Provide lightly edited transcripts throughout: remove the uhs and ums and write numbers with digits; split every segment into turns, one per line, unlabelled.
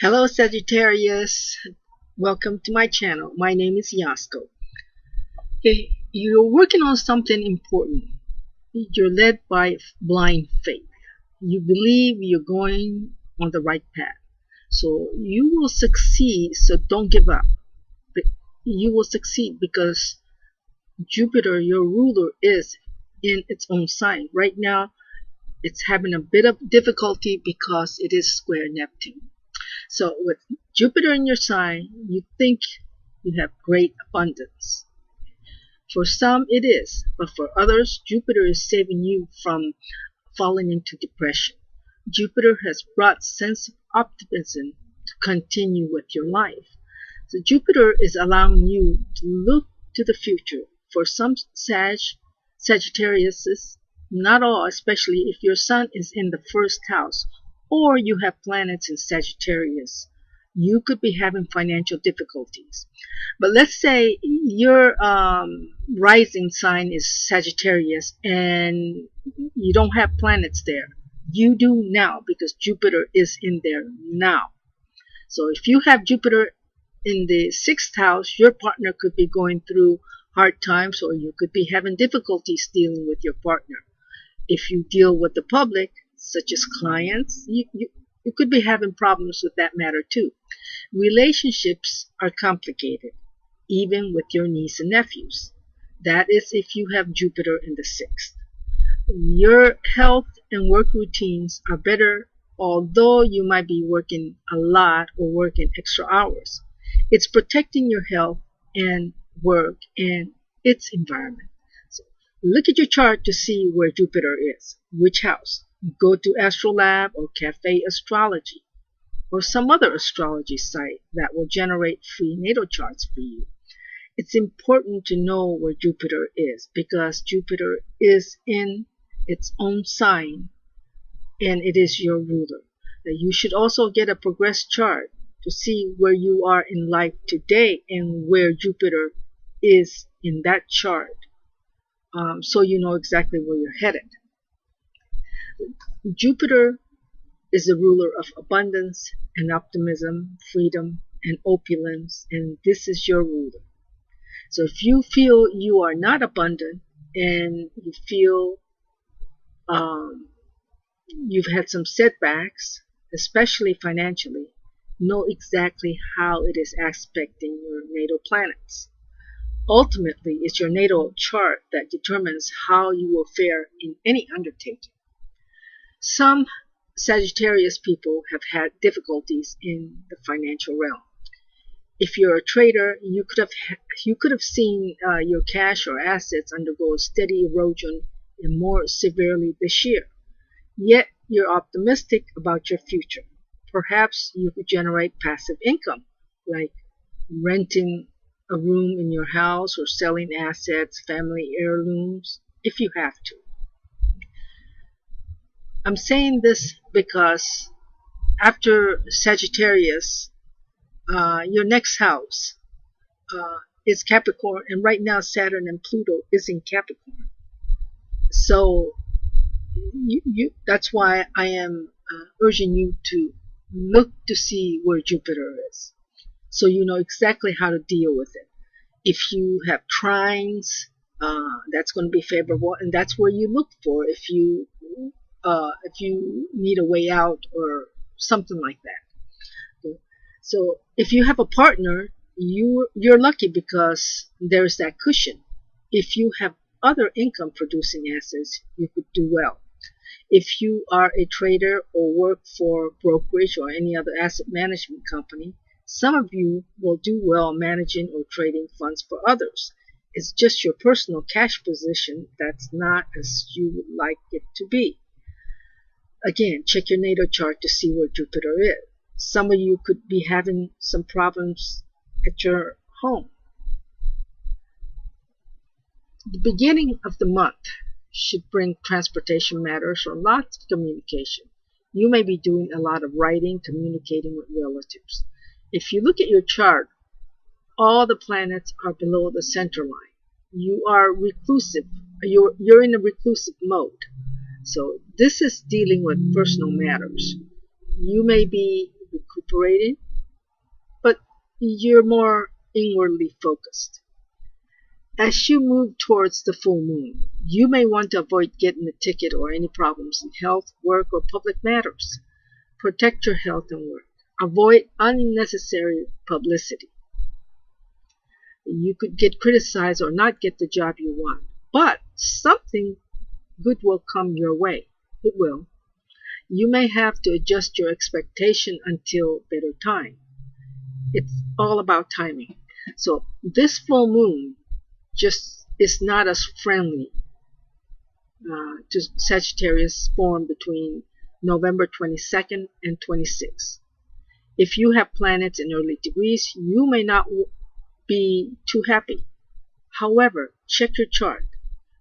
Hello Sagittarius, welcome to my channel. My name is Yasko. Okay, you're working on something important. You're led by blind faith. You believe you're going on the right path. So you will succeed, so don't give up. But you will succeed because Jupiter, your ruler, is in its own sign. Right now, it's having a bit of difficulty because it is square Neptune. So with Jupiter in your sign, you think you have great abundance. For some it is, but for others, Jupiter is saving you from falling into depression. Jupiter has brought sense of optimism to continue with your life. So Jupiter is allowing you to look to the future. For some Sagittarius, not all, especially if your sun is in the first house, or you have planets in Sagittarius, you could be having financial difficulties. But let's say your rising sign is Sagittarius and you don't have planets there. You do now because Jupiter is in there now. So if you have Jupiter in the 6th house, your partner could be going through hard times, or you could be having difficulties dealing with your partner. If you deal with the public, such as clients, you could be having problems with that matter too. Relationships are complicated, even with your niece and nephews. That is if you have Jupiter in the 6th. Your health and work routines are better, although you might be working a lot or working extra hours. It's protecting your health and work and its environment. So look at your chart to see where Jupiter is, which house. Go to Astrolab or Cafe Astrology or some other astrology site that will generate free natal charts for you. It's important to know where Jupiter is because Jupiter is in its own sign and it is your ruler. Now, you should also get a progress chart to see where you are in life today and where Jupiter is in that chart, so you know exactly where you're headed. Jupiter is the ruler of abundance and optimism, freedom and opulence, and this is your ruler. So if you feel you are not abundant and you feel you've had some setbacks, especially financially, know exactly how it is aspecting your natal planets. Ultimately, it's your natal chart that determines how you will fare in any undertaking. Some Sagittarius people have had difficulties in the financial realm. If you're a trader, you could have seen your cash or assets undergo a steady erosion and more severely this year. Yet you're optimistic about your future. Perhaps you could generate passive income, like renting a room in your house or selling assets, family heirlooms, if you have to. I'm saying this because after Sagittarius, your next house is Capricorn, and right now Saturn and Pluto is in Capricorn. So that's why I am urging you to look to see where Jupiter is, so you know exactly how to deal with it. If you have trines, that's going to be favorable, and that's where you look for if you need a way out or something like that. So if you have a partner, you're lucky because there's that cushion. If you have other income producing assets, you could do well. If you are a trader or work for brokerage or any other asset management company, some of you will do well managing or trading funds for others. It's just your personal cash position that's not as you would like it to be. Again, check your natal chart to see where Jupiter is. Some of you could be having some problems at your home. The beginning of the month should bring transportation matters or lots of communication. You may be doing a lot of writing, communicating with relatives. If you look at your chart, all the planets are below the center line. You are reclusive. You're in a reclusive mode. So this is dealing with personal matters. You may be recuperating, but you're more inwardly focused. As you move towards the full moon, you may want to avoid getting a ticket or any problems in health, work, or public matters. Protect your health and work. Avoid unnecessary publicity. You could get criticized or not get the job you want, but something good will come your way. It will. You may have to adjust your expectation until better time. It's all about timing. So this full moon just is not as friendly to Sagittarius born between November 22nd and 26th. If you have planets in early degrees, you may not be too happy. However, check your chart.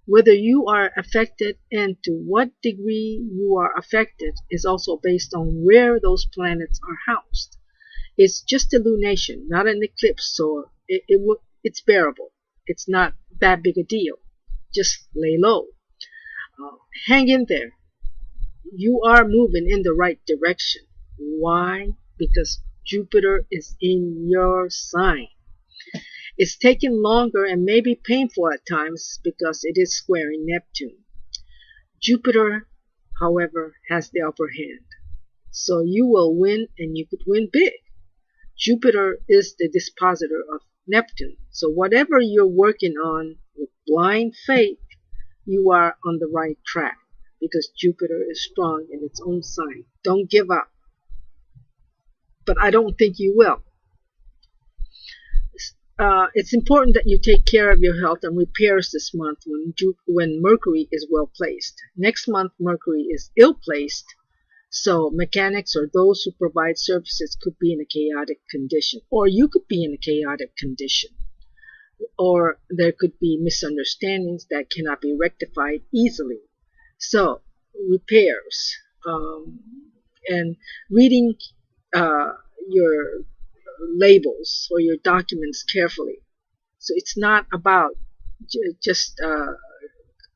Whether you are affected and to what degree you are affected is also based on where those planets are housed. It's just a lunation, not an eclipse, so it's bearable. It's not that big a deal. Just lay low. Hang in there. You are moving in the right direction. Why? Because Jupiter is in your sign. It's taking longer and may be painful at times because it is squaring Neptune. Jupiter, however, has the upper hand. So you will win, and you could win big. Jupiter is the dispositor of Neptune. So whatever you're working on with blind faith, you are on the right track because Jupiter is strong in its own sign. Don't give up. But I don't think you will. It's important that you take care of your health and repairs this month when Mercury is well placed. Next month, Mercury is ill placed, so mechanics or those who provide services could be in a chaotic condition, or you could be in a chaotic condition, or there could be misunderstandings that cannot be rectified easily. So, repairs and reading your labels or your documents carefully. So it's not about just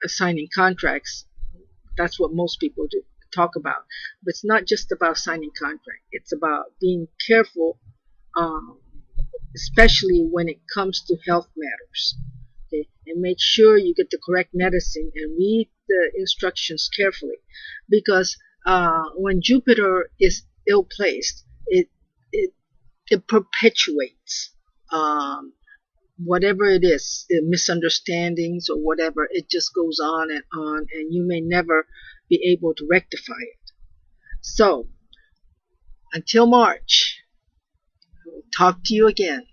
signing contracts. That's what most people talk about. But it's not just about signing contract. It's about being careful, especially when it comes to health matters. Okay? And make sure you get the correct medicine and read the instructions carefully. Because when Jupiter is ill-placed, it perpetuates whatever it is, the misunderstandings or whatever. It just goes on, and you may never be able to rectify it. So, until March, I will talk to you again.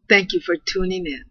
Thank you for tuning in.